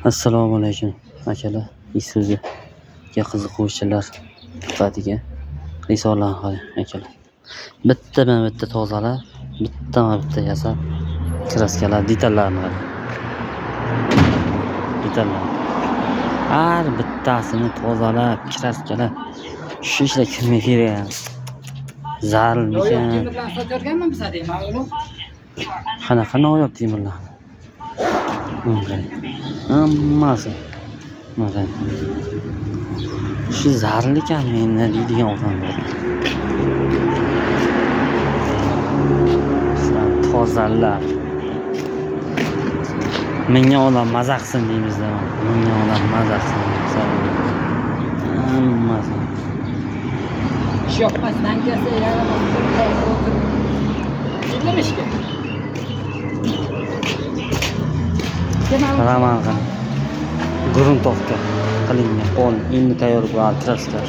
Assalomu alaykum akalar. Isuzuga qiziquvchilar diqqatiga risola akalar. Bitta tozalab, bitta yasab, kraskalar, detallarni qarang. Detallar. Har bittasini tozalab, kraskalab. Shu ishlar kimga kerak? Zararmikan? Temirlarni sotarganman biz hadey, ma'lum. Qanaqa noyob temirlar? Hammasi. Mana. Shu zararlikan meni deydigan odam bor. Tozalab. Menga odam maza qilsin deymizda. Menga odam maza qilsin. Hammasi. Ish yoqmasdan kelsa, yaramasdan o'tirib. Nima ishga? Raman gruntовка qilingan. Endi tayyor bo'lgan kraska.